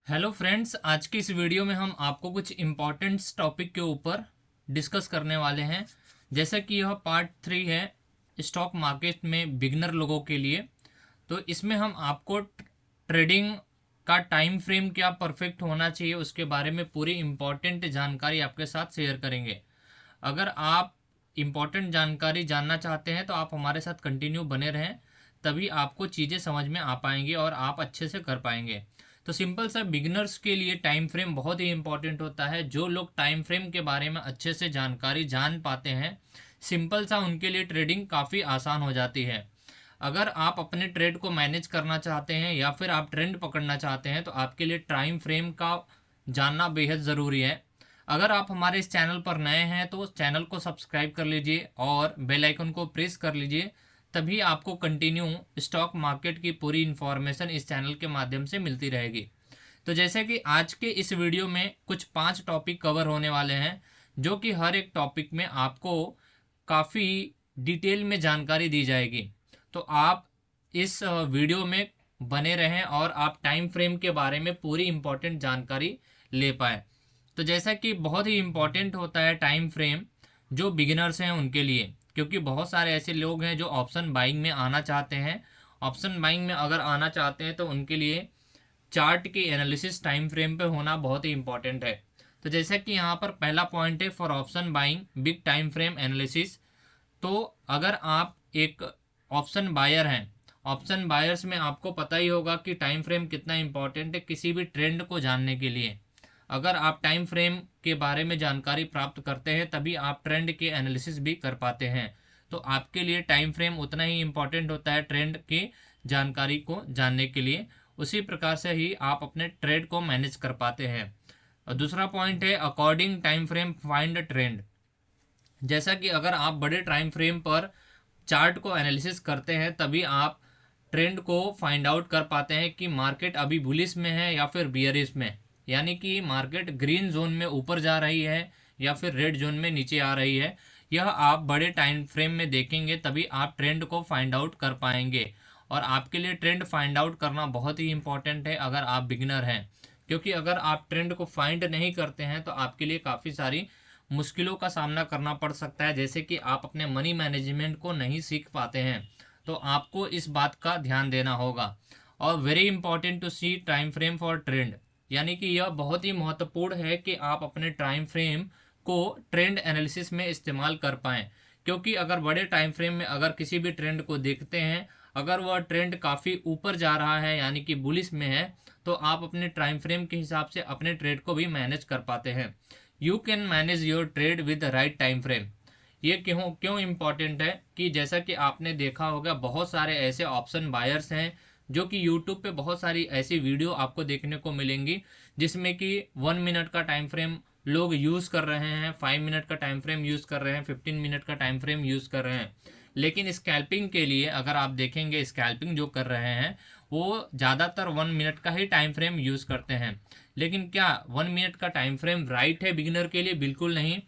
Hello friends, आज की इस वीडियो में हम आपको कुछ इम्पोर्टेंट टॉपिक के ऊपर डिस्कस करने वाले हैं। जैसा कि यह पार्ट 3 है स्टॉक मार्केट में बिगनर लोगों के लिए। तो इसमें हम आपको ट्रेडिंग का टाइम फ्रेम क्या परफेक्ट होना चाहिए उसके बारे में पूरी इम्पोर्टेंट जानकारी आपके साथ शेयर करेंगे। अगर आप इम्पोर्टेंट जानकारी जानना चाहते हैं तो आप हमारे साथ कंटिन्यू बने रहें, तभी आपको चीज़ें समझ में आ पाएंगी और आप अच्छे से कर पाएंगे। तो सिंपल सा बिगनर्स के लिए टाइम फ्रेम बहुत ही इंपॉर्टेंट होता है। जो लोग टाइम फ्रेम के बारे में अच्छे से जानकारी जान पाते हैं, सिंपल सा उनके लिए ट्रेडिंग काफ़ी आसान हो जाती है। अगर आप अपने ट्रेड को मैनेज करना चाहते हैं या फिर आप ट्रेंड पकड़ना चाहते हैं तो आपके लिए टाइम फ्रेम का जानना बेहद ज़रूरी है। अगर आप हमारे इस चैनल पर नए हैं तो उस चैनल को सब्सक्राइब कर लीजिए और बेल आइकन को प्रेस कर लीजिए, तभी आपको कंटिन्यू स्टॉक मार्केट की पूरी इन्फॉर्मेशन इस चैनल के माध्यम से मिलती रहेगी। तो जैसे कि आज के इस वीडियो में कुछ 5 टॉपिक कवर होने वाले हैं, जो कि हर एक टॉपिक में आपको काफ़ी डिटेल में जानकारी दी जाएगी। तो आप इस वीडियो में बने रहें और आप टाइम फ्रेम के बारे में पूरी इंपॉर्टेंट जानकारी ले पाए। तो जैसा कि बहुत ही इम्पोर्टेंट होता है टाइम फ्रेम जो बिगिनर्स हैं उनके लिए, क्योंकि बहुत सारे ऐसे लोग हैं जो ऑप्शन बाइंग में आना चाहते हैं। ऑप्शन बाइंग में अगर आना चाहते हैं तो उनके लिए चार्ट की एनालिसिस टाइम फ्रेम पे होना बहुत ही इंपॉर्टेंट है। तो जैसा कि यहाँ पर पहला पॉइंट है for option buying big time frame analysis. तो अगर आप एक ऑप्शन बायर हैं, ऑप्शन बायर्स में आपको पता ही होगा कि टाइम फ्रेम कितना इंपॉर्टेंट है किसी भी ट्रेंड को जानने के लिए। अगर आप टाइम फ्रेम के बारे में जानकारी प्राप्त करते हैं तभी आप ट्रेंड के एनालिसिस भी कर पाते हैं। तो आपके लिए टाइम फ्रेम उतना ही इम्पोर्टेंट होता है ट्रेंड की जानकारी को जानने के लिए। उसी प्रकार से ही आप अपने ट्रेड को मैनेज कर पाते हैं। और दूसरा पॉइंट है according time frame find trend. जैसा कि अगर आप बड़े टाइम फ्रेम पर चार्ट को एनालिसिस करते हैं तभी आप ट्रेंड को फाइंड आउट कर पाते हैं कि मार्केट अभी बुलिश में है या फिर बियरिश में, यानी कि मार्केट ग्रीन जोन में ऊपर जा रही है या फिर रेड जोन में नीचे आ रही है। यह आप बड़े टाइम फ्रेम में देखेंगे तभी आप ट्रेंड को फाइंड आउट कर पाएंगे। और आपके लिए ट्रेंड फाइंड आउट करना बहुत ही इंपॉर्टेंट है अगर आप बिगिनर हैं, क्योंकि अगर आप ट्रेंड को फाइंड नहीं करते हैं तो आपके लिए काफ़ी सारी मुश्किलों का सामना करना पड़ सकता है, जैसे कि आप अपने मनी मैनेजमेंट को नहीं सीख पाते हैं। तो आपको इस बात का ध्यान देना होगा। और very important to see time frame for trend, यानी कि यह बहुत ही महत्वपूर्ण है कि आप अपने टाइम फ्रेम को ट्रेंड एनालिसिस में इस्तेमाल कर पाएँ। क्योंकि अगर बड़े टाइम फ्रेम में अगर किसी भी ट्रेंड को देखते हैं, अगर वह ट्रेंड काफ़ी ऊपर जा रहा है यानी कि बुलिश में है, तो आप अपने टाइम फ्रेम के हिसाब से अपने ट्रेड को भी मैनेज कर पाते हैं। You can manage your trade with the right time frame. ये क्यों क्यों इम्पॉर्टेंट है कि जैसा कि आपने देखा होगा बहुत सारे ऐसे ऑप्शन बायर्स हैं जो कि यूट्यूब पे बहुत सारी ऐसी वीडियो आपको देखने को मिलेंगी जिसमें कि 1 मिनट का टाइम फ्रेम लोग यूज़ कर रहे हैं, 5 मिनट का टाइम फ्रेम यूज़ कर रहे हैं, 15 मिनट का टाइम फ्रेम यूज़ कर रहे हैं। लेकिन स्कैल्पिंग के लिए अगर आप देखेंगे, स्कैल्पिंग जो कर रहे हैं वो ज़्यादातर 1 मिनट का ही टाइम फ्रेम यूज़ करते हैं। लेकिन क्या 1 मिनट का टाइम फ्रेम राइट है बिगिनर के लिए? बिल्कुल नहीं।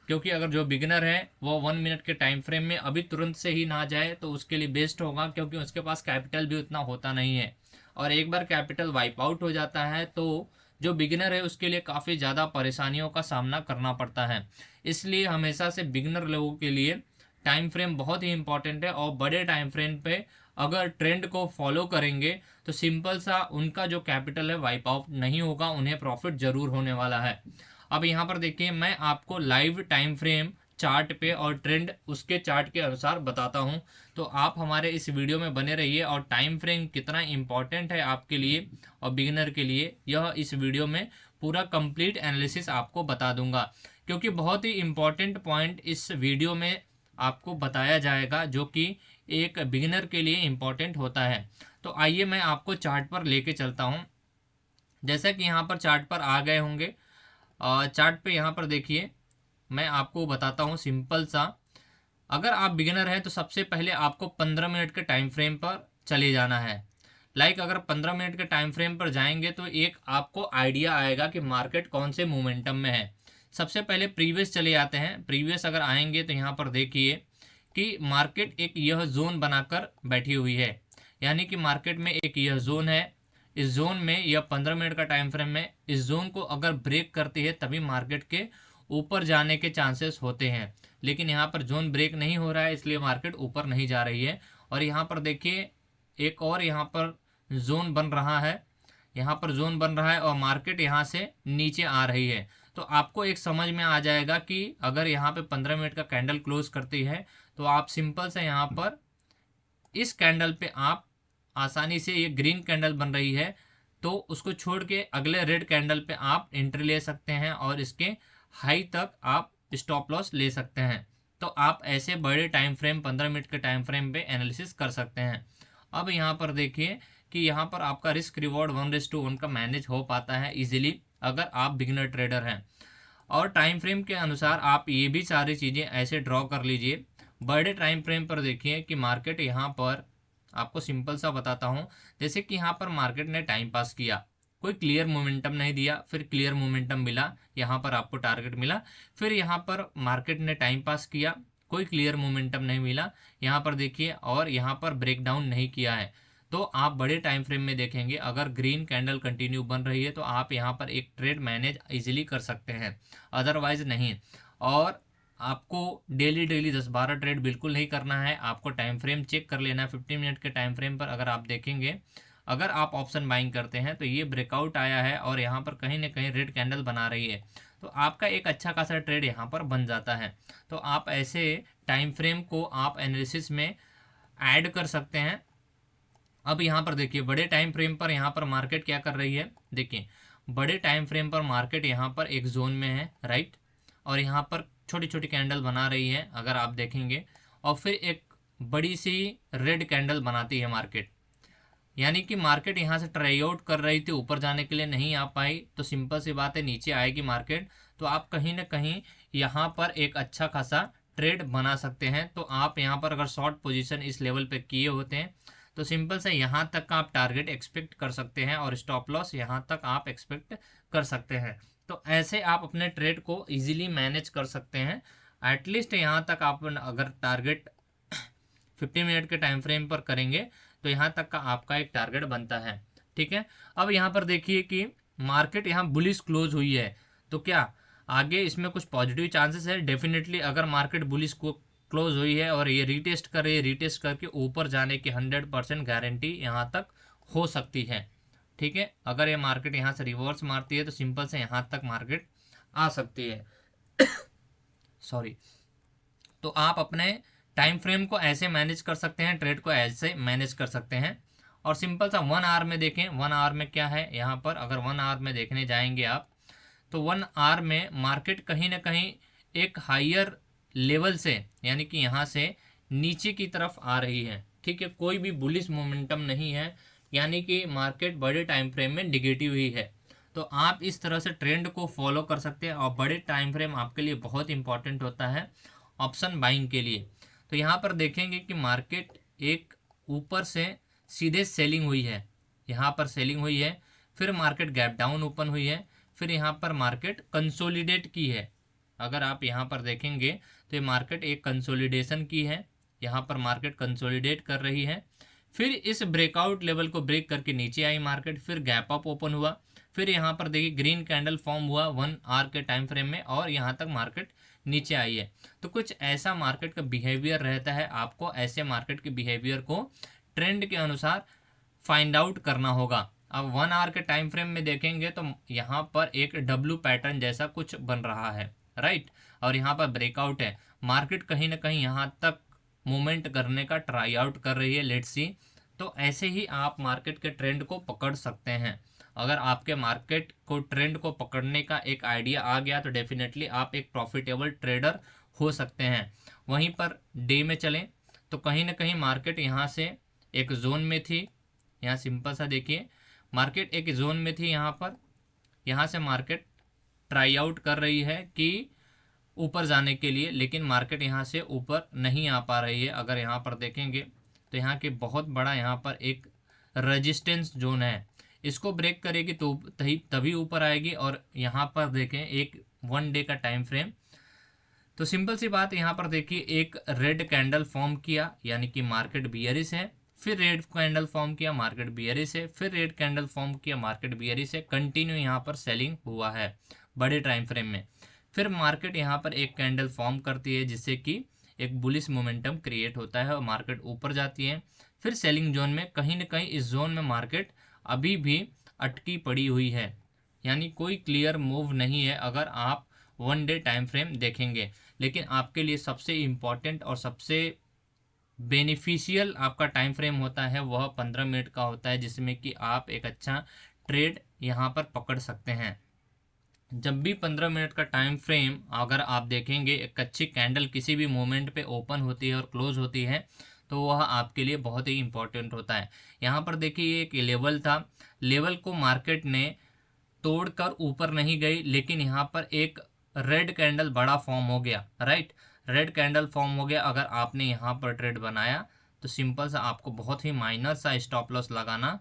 क्योंकि अगर जो बिगिनर है वो 1 मिनट के टाइम फ्रेम में अभी तुरंत से ही ना जाए तो उसके लिए बेस्ट होगा, क्योंकि उसके पास कैपिटल भी उतना होता नहीं है। और एक बार कैपिटल वाइप आउट हो जाता है तो जो बिगिनर है उसके लिए काफ़ी ज़्यादा परेशानियों का सामना करना पड़ता है। इसलिए हमेशा से बिगिनर लोगों के लिए टाइम फ्रेम बहुत ही इंपॉर्टेंट है। और बड़े टाइम फ्रेम पे अगर ट्रेंड को फॉलो करेंगे तो सिंपल सा उनका जो कैपिटल है वाइप आउट नहीं होगा, उन्हें प्रॉफिट जरूर होने वाला है। अब यहाँ पर देखिए, मैं आपको लाइव टाइम फ्रेम चार्ट पे और ट्रेंड उसके चार्ट के अनुसार बताता हूँ। तो आप हमारे इस वीडियो में बने रहिए और टाइम फ्रेम कितना इंपॉर्टेंट है आपके लिए और बिगिनर के लिए यह इस वीडियो में पूरा कंप्लीट एनालिसिस आपको बता दूंगा, क्योंकि बहुत ही इंपॉर्टेंट पॉइंट इस वीडियो में आपको बताया जाएगा जो कि एक बिगिनर के लिए इम्पोर्टेंट होता है। तो आइए मैं आपको चार्ट पर लेके चलता हूँ। जैसा कि यहाँ पर चार्ट पर आ गए होंगे, चार्ट पे यहाँ पर देखिए मैं आपको बताता हूँ सिंपल सा। अगर आप बिगिनर हैं तो सबसे पहले आपको 15 मिनट के टाइम फ्रेम पर चले जाना है। अगर 15 मिनट के टाइम फ्रेम पर जाएंगे तो एक आपको आइडिया आएगा कि मार्केट कौन से मोमेंटम में है। सबसे पहले प्रीवियस चले जाते हैं। प्रीवियस अगर आएंगे तो यहाँ पर देखिए कि मार्केट एक यह जोन बनाकर बैठी हुई है, यानी कि मार्केट में एक यह जोन है। इस जोन में या 15 मिनट का टाइम फ्रेम में इस जोन को अगर ब्रेक करती है तभी मार्केट के ऊपर जाने के चांसेस होते हैं, लेकिन यहाँ पर जोन ब्रेक नहीं हो रहा है इसलिए मार्केट ऊपर नहीं जा रही है। और यहाँ पर देखिए एक और यहाँ पर जोन बन रहा है, यहाँ पर जोन बन रहा है और मार्केट यहाँ से नीचे आ रही है। तो आपको एक समझ में आ जाएगा कि अगर यहाँ पे 15 मिनट का कैंडल क्लोज करती है तो आप सिंपल से यहाँ पर इस कैंडल पे आप आसानी से, ये ग्रीन कैंडल बन रही है तो उसको छोड़ के अगले रेड कैंडल पे आप एंट्री ले सकते हैं और इसके हाई तक आप स्टॉप लॉस ले सकते हैं। तो आप ऐसे बड़े टाइम फ्रेम 15 मिनट के टाइम फ्रेम पे एनालिसिस कर सकते हैं। अब यहाँ पर देखिए कि यहाँ पर आपका रिस्क रिवॉर्ड 1:1 का मैनेज हो पाता है इजीली अगर आप बिगिनर ट्रेडर हैं। और टाइम फ्रेम के अनुसार आप ये भी सारी चीज़ें ऐसे ड्रॉ कर लीजिए। बड़े टाइम फ्रेम पर देखिए कि मार्केट यहाँ पर, आपको सिंपल सा बताता हूँ, जैसे कि यहाँ पर मार्केट ने टाइम पास किया, कोई क्लियर मोमेंटम नहीं दिया, फिर क्लियर मोमेंटम मिला, यहाँ पर आपको टारगेट मिला। फिर यहाँ पर मार्केट ने टाइम पास किया, कोई क्लियर मोमेंटम नहीं मिला, यहाँ पर देखिए, और यहाँ पर ब्रेकडाउन नहीं किया है। तो आप बड़े टाइम फ्रेम में देखेंगे अगर ग्रीन कैंडल कंटिन्यू बन रही है तो आप यहाँ पर एक ट्रेड मैनेज इजीली कर सकते हैं, अदरवाइज नहीं। और आपको डेली 10-12 ट्रेड बिल्कुल नहीं करना है, आपको टाइम फ्रेम चेक कर लेना है। 15 मिनट के टाइम फ्रेम पर अगर आप देखेंगे, अगर आप ऑप्शन बाइंग करते हैं तो ये ब्रेकआउट आया है और यहाँ पर कहीं ना कहीं रेड कैंडल बना रही है, तो आपका एक अच्छा खासा ट्रेड यहाँ पर बन जाता है। तो आप ऐसे टाइम फ्रेम को आप एनालिसिस में ऐड कर सकते हैं। अब यहाँ पर देखिए बड़े टाइम फ्रेम पर यहाँ पर मार्केट क्या कर रही है, देखिए बड़े टाइम फ्रेम पर मार्केट यहाँ पर एक जोन में है, राइट, और यहाँ पर छोटी छोटी कैंडल बना रही है अगर आप देखेंगे, और फिर एक बड़ी सी रेड कैंडल बनाती है मार्केट, यानी कि मार्केट यहाँ से ट्राई आउट कर रही थी, ऊपर जाने के लिए नहीं आ पाई, तो सिंपल सी बात है नीचे आएगी मार्केट, तो आप कहीं ना कहीं यहाँ पर एक अच्छा खासा ट्रेड बना सकते हैं। तो आप यहाँ पर अगर शॉर्ट पोजीशन इस लेवल पे किए होते हैं तो सिंपल से यहाँ तक का आप टारगेट एक्सपेक्ट कर सकते हैं और स्टॉप लॉस यहाँ तक आप एक्सपेक्ट कर सकते हैं। तो ऐसे आप अपने ट्रेड को इजीली मैनेज कर सकते हैं। एटलीस्ट यहाँ तक आप अगर टारगेट 15 मिनट के टाइम फ्रेम पर करेंगे तो यहाँ तक का आपका एक टारगेट बनता है, ठीक है। अब यहाँ पर देखिए कि मार्केट यहाँ बुलिश क्लोज हुई है, तो क्या आगे इसमें कुछ पॉजिटिव चांसेस है? डेफिनेटली अगर मार्केट बुलिश को क्लोज हुई है और ये रीटेस्ट कर रही है, रीटेस्ट करके ऊपर जाने की 100% गारंटी यहाँ तक हो सकती है, ठीक है। अगर ये मार्केट यहाँ से रिवर्स मारती है तो सिंपल से यहाँ तक मार्केट आ सकती है सॉरी। तो आप अपने टाइम फ्रेम को ऐसे मैनेज कर सकते हैं, ट्रेड को ऐसे मैनेज कर सकते हैं। और सिंपल सा 1 आवर में देखें, 1 आवर में क्या है, यहाँ पर अगर 1 आवर में देखने जाएंगे आप तो 1 आवर में मार्केट कहीं ना कहीं एक हायर लेवल से, यानी कि यहाँ से नीचे की तरफ आ रही है, ठीक है। कोई भी बुलिश मोमेंटम नहीं है, यानी कि मार्केट बड़े टाइम फ्रेम में निगेटिव ही है। तो आप इस तरह से ट्रेंड को फॉलो कर सकते हैं और बड़े टाइम फ्रेम आपके लिए बहुत इंपॉर्टेंट होता है ऑप्शन बाइंग के लिए। तो यहाँ पर देखेंगे कि मार्केट एक ऊपर से सीधे सेलिंग हुई है, यहाँ पर सेलिंग हुई है, फिर मार्केट गैप डाउन ओपन हुई है, फिर यहाँ पर मार्केट कंसोलिडेट की है। अगर आप यहाँ पर देखेंगे तो ये मार्केट एक कंसोलिडेशन की है, यहाँ पर मार्केट कंसोलिडेट कर रही है, फिर इस ब्रेकआउट लेवल को ब्रेक करके नीचे आई मार्केट, फिर गैप अप ओपन हुआ, फिर यहाँ पर देखिए ग्रीन कैंडल फॉर्म हुआ 1 आवर के टाइम फ्रेम में और यहाँ तक मार्केट नीचे आई है। तो कुछ ऐसा मार्केट का बिहेवियर रहता है, आपको ऐसे मार्केट के बिहेवियर को ट्रेंड के अनुसार फाइंड आउट करना होगा। अब 1 आवर के टाइम फ्रेम में देखेंगे तो यहाँ पर एक डब्ल्यू पैटर्न जैसा कुछ बन रहा है, राइट, और यहाँ पर ब्रेकआउट है, मार्केट कहीं ना कहीं यहाँ तक मूवमेंट करने का ट्राई आउट कर रही है, लेट्स सी। तो ऐसे ही आप मार्केट के ट्रेंड को पकड़ सकते हैं। अगर आपके मार्केट को ट्रेंड को पकड़ने का एक आइडिया आ गया तो डेफिनेटली आप एक प्रॉफिटेबल ट्रेडर हो सकते हैं। वहीं पर डे में चलें तो कहीं ना कहीं मार्केट यहाँ से एक जोन में थी, यहाँ सिंपल सा देखिए मार्केट एक जोन में थी, यहाँ पर यहाँ से मार्केट ट्राई आउट कर रही है कि ऊपर जाने के लिए, लेकिन मार्केट यहाँ से ऊपर नहीं आ पा रही है। अगर यहाँ पर देखेंगे तो यहाँ के बहुत बड़ा यहाँ पर एक रेजिस्टेंस जोन है, इसको ब्रेक करेगी तो तभी ऊपर आएगी। और यहाँ पर देखें एक 1 डे का टाइम फ्रेम, तो सिंपल सी बात यहाँ पर देखिए एक रेड कैंडल फॉर्म किया, यानी कि मार्केट बियरिश है, फिर रेड कैंडल फॉर्म किया, मार्केट बियरिश है, फिर रेड कैंडल फॉर्म किया, मार्केट बियरिश है, कंटिन्यू यहाँ पर सेलिंग हुआ है बड़े टाइम फ्रेम में। फिर मार्केट यहाँ पर एक कैंडल फॉर्म करती है जिससे कि एक बुलिश मोमेंटम क्रिएट होता है और मार्केट ऊपर जाती है। फिर सेलिंग जोन में कहीं ना कहीं इस जोन में मार्केट अभी भी अटकी पड़ी हुई है, यानी कोई क्लियर मूव नहीं है अगर आप 1 डे टाइम फ्रेम देखेंगे। लेकिन आपके लिए सबसे इम्पॉर्टेंट और सबसे बेनिफिशियल आपका टाइम फ्रेम होता है वह 15 मिनट का होता है, जिसमें कि आप एक अच्छा ट्रेड यहाँ पर पकड़ सकते हैं। जब भी 15 मिनट का टाइम फ्रेम अगर आप देखेंगे, एक अच्छी कैंडल किसी भी मोमेंट पे ओपन होती है और क्लोज होती है, तो वह आपके लिए बहुत ही इंपॉर्टेंट होता है। यहाँ पर देखिए एक लेवल था, लेवल को मार्केट ने तोड़कर ऊपर नहीं गई, लेकिन यहाँ पर एक रेड कैंडल बड़ा फॉर्म हो गया, राइट। रेड कैंडल फॉर्म हो गया। अगर आपने यहाँ पर ट्रेड बनाया तो सिंपल सा आपको बहुत ही माइनर सा स्टॉप लॉस लगाना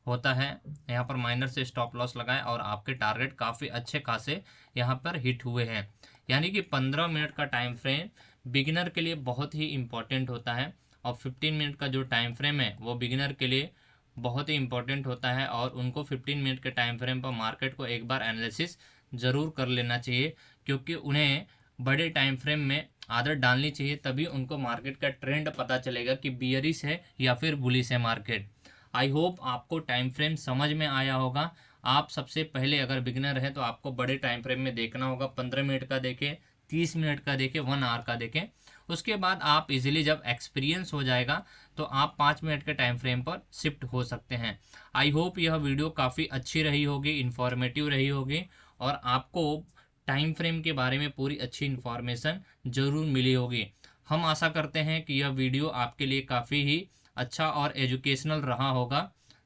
होता है। यहाँ पर माइनर से स्टॉप लॉस लगाए और आपके टारगेट काफ़ी अच्छे खासे यहाँ पर हिट हुए हैं। यानी कि 15 मिनट का टाइम फ्रेम बिगिनर के लिए बहुत ही इम्पोर्टेंट होता है और 15 मिनट का जो टाइम फ्रेम है वो बिगिनर के लिए बहुत ही इम्पोर्टेंट होता है और उनको 15 मिनट के टाइम फ्रेम पर मार्केट को एक बार एनालिसिस ज़रूर कर लेना चाहिए, क्योंकि उन्हें बड़े टाइम फ्रेम में आदत डालनी चाहिए, तभी उनको मार्केट का ट्रेंड पता चलेगा कि बियरिश है या फिर बुलिश है मार्केट। आई होप आपको टाइम फ्रेम समझ में आया होगा। आप सबसे पहले अगर बिगिनर है तो आपको बड़े टाइम फ्रेम में देखना होगा, 15 मिनट का देखें, 30 मिनट का देखें, 1 आवर का देखें। उसके बाद आप इजीली जब एक्सपीरियंस हो जाएगा तो आप 5 मिनट के टाइम फ्रेम पर शिफ्ट हो सकते हैं। आई होप यह वीडियो काफ़ी अच्छी रही होगी, इन्फॉर्मेटिव रही होगी और आपको टाइम फ्रेम के बारे में पूरी अच्छी इन्फॉर्मेशन ज़रूर मिली होगी। हम आशा करते हैं कि यह वीडियो आपके लिए काफ़ी ही अच्छा और एजुकेशनल रहा होगा।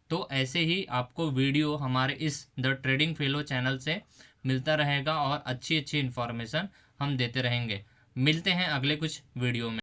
तो ऐसे ही आपको वीडियो हमारे इस द ट्रेडिंग फेलो चैनल से मिलता रहेगा और अच्छी अच्छी इन्फॉर्मेशन हम देते रहेंगे। मिलते हैं अगले कुछ वीडियो में।